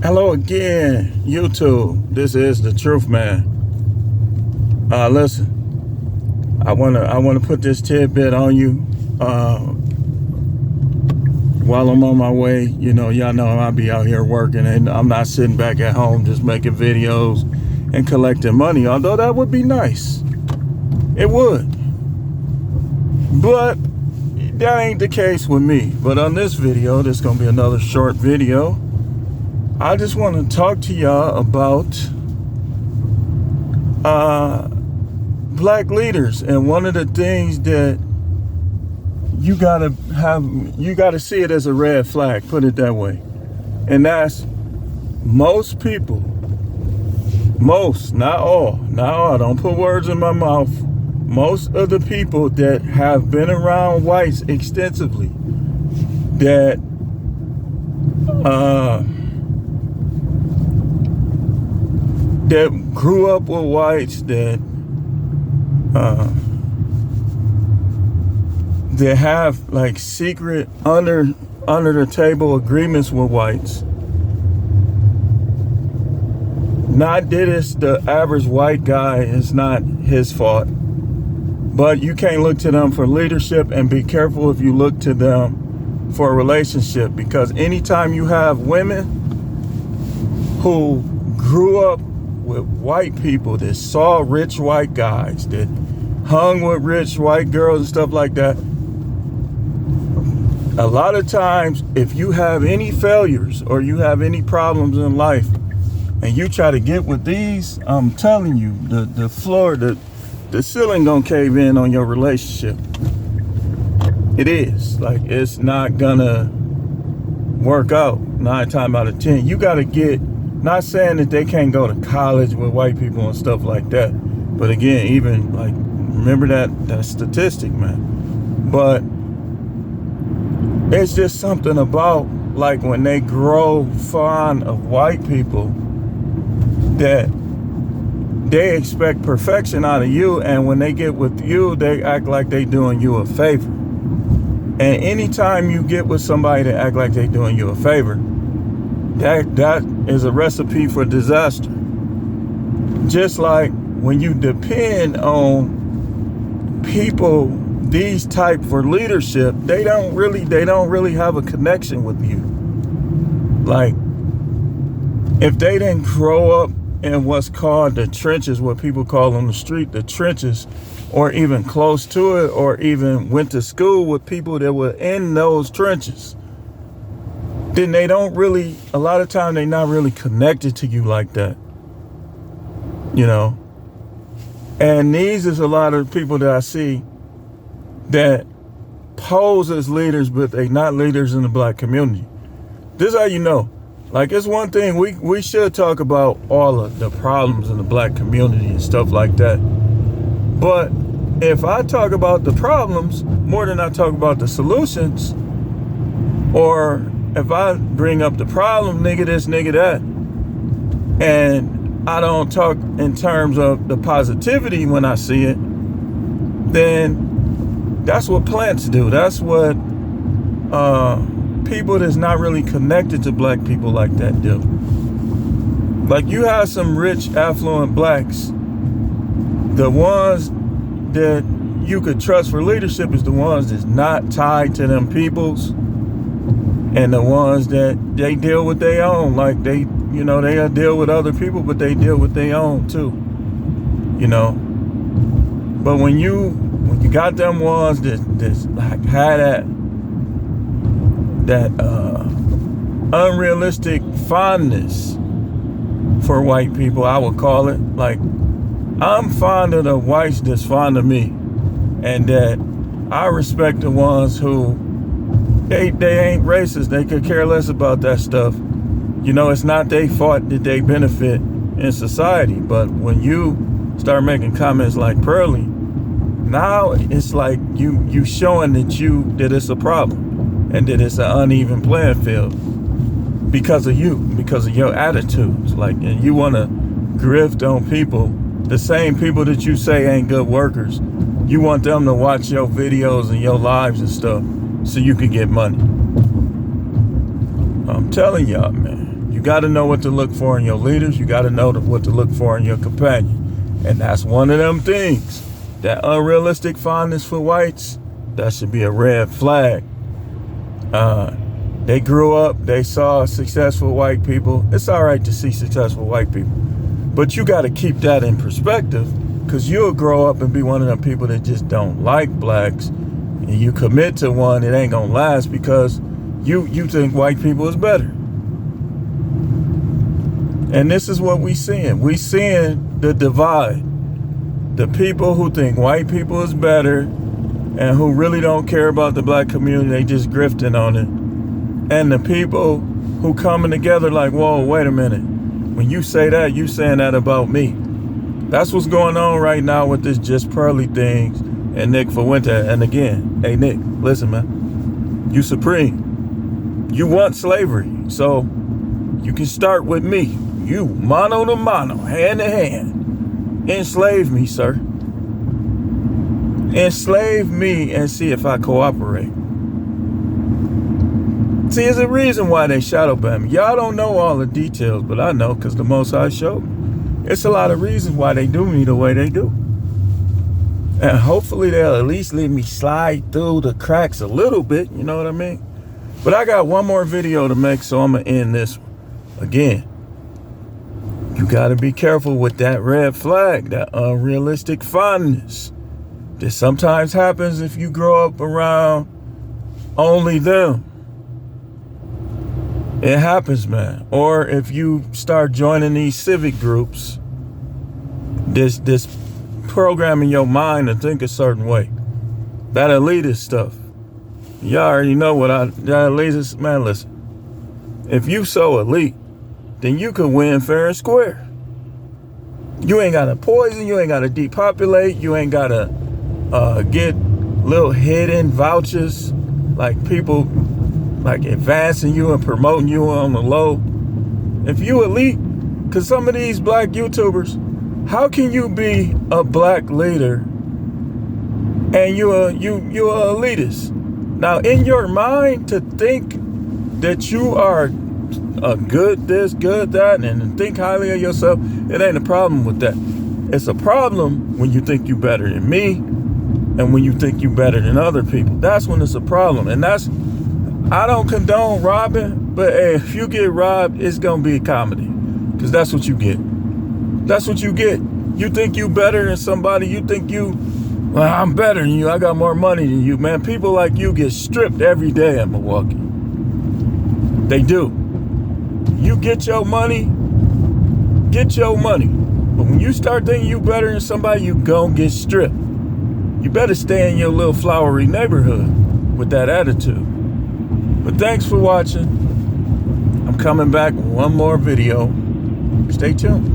Hello again, YouTube. This is the truth, man. Listen, I wanna put this tidbit on you. While I'm on my way, y'all know I'll be out here working, and I'm not sitting back at home just making videos and collecting money. Although that would be nice, it would. But that ain't the case with me. But on this video, this is gonna be another short video. I just want to talk to y'all about black leaders, and one of the things that you gotta see it as a red flag, put it that way, and that's most people, not all, don't put words in my mouth. Most of the people that have been around whites extensively, that grew up with whites, that have like secret under the table agreements with whites. Not that it's the average white guy, it's not his fault, but you can't look to them for leadership, and be careful if you look to them for a relationship, because anytime you have women who grew up with white people, that saw rich white guys, that hung with rich white girls and stuff like that, a lot of times if you have any failures or you have any problems in life and you try to get with these, I'm telling you, the floor, the ceiling gonna cave in on your relationship. It is. Like, it's not gonna work out 9 times out of 10. You gotta get, not saying that they can't go to college with white people and stuff like that, but again, even like, remember that statistic, man. But it's just something about, like, when they grow fond of white people, that they expect perfection out of you, and when they get with you, they act like they doing you a favor. And anytime you get with somebody that act like they doing you a favor, that is a recipe for disaster. Just like when you depend on people, these type for leadership, they don't really have a connection with you. Like, if they didn't grow up in what's called the trenches, what people call on the street the trenches, or even close to it, or even went to school with people that were in those trenches, then they don't really, a lot of time, they're not really connected to you like that, And these is a lot of people that I see that pose as leaders, but they not leaders in the black community. This is how you know. Like, it's one thing, we should talk about all of the problems in the black community and stuff like that. But if I talk about the problems more than I talk about the solutions, or if I bring up the problem, nigga this, nigga that, and I don't talk in terms of the positivity when I see it, then that's what plants do. That's what people that's not really connected to black people like that do. Like, you have some rich, affluent blacks. The ones that you could trust for leadership is the ones that's not tied to them peoples, and the ones that they deal with their own. Like, they deal with other people, but they deal with their own too. But when you got them ones that's like had that unrealistic fondness for white people, I would call it. Like, I'm fond of the whites that's fond of me, and that I respect the ones who they ain't racist. They could care less about that stuff. It's not their fault that they benefit in society. But when you start making comments like Pearly, now it's like you showing that it's a problem, and that it's an uneven playing field because of your attitudes. Like, and you want to grift on people, the same people that you say ain't good workers. You want them to watch your videos and your lives and stuff so you can get money. I'm telling y'all, man, you got to know what to look for in your leaders. You got to know what to look for in your companion. And that's one of them things. That unrealistic fondness for whites, that should be a red flag. They grew up, they saw successful white people. It's all right to see successful white people, but you got to keep that in perspective, because you'll grow up and be one of them people that just don't like blacks, and you commit to one, it ain't gonna last because you think white people is better. And this is what we seeing. We seeing the divide. The people who think white people is better and who really don't care about the black community, they just grifting on it. And the people who coming together like, whoa, wait a minute. When you say that, you saying that about me. That's what's going on right now with this Just Pearly things and Nick Fuente. And again, hey Nick, listen man, you supreme. You want slavery, so you can start with me. You, mano to mano, hand to hand. Enslave me, sir. Enslave me and see if I cooperate. See, there's a reason why they shadow ban me. Y'all don't know all the details, but I know because the Most High showed me. It's a lot of reasons why they do me the way they do. And hopefully they'll at least let me slide through the cracks a little bit, you know what I mean? But I got one more video to make, so I'm going to end this one. Again, you got to be careful with that red flag, that unrealistic fondness. This sometimes happens if you grow up around only them. It happens, man. Or if you start joining these civic groups, this programming your mind to think a certain way. That elitist stuff. Y'all already know what that elitist, man, listen. If you so elite, then you could win fair and square. You ain't got to poison, you ain't got to depopulate, you ain't got to get little hidden vouchers like people like advancing you and promoting you on the low. If you elite, because some of these black YouTubers, how can you be a black leader and you a elitist? Now, in your mind, to think that you are a good this, good that, and think highly of yourself, it ain't a problem with that. It's a problem when you think you better than me and when you think you better than other people. That's when it's a problem. And I don't condone robbing, but hey, if you get robbed, it's gonna be a comedy, because that's what you get. That's what you get. You think you better than somebody. You think well, I'm better than you. I got more money than you, man. People like you get stripped every day in Milwaukee. They do. You get your money. But when you start thinking you better than somebody, you gon' get stripped. You better stay in your little flowery neighborhood with that attitude. But thanks for watching. I'm coming back with one more video. Stay tuned.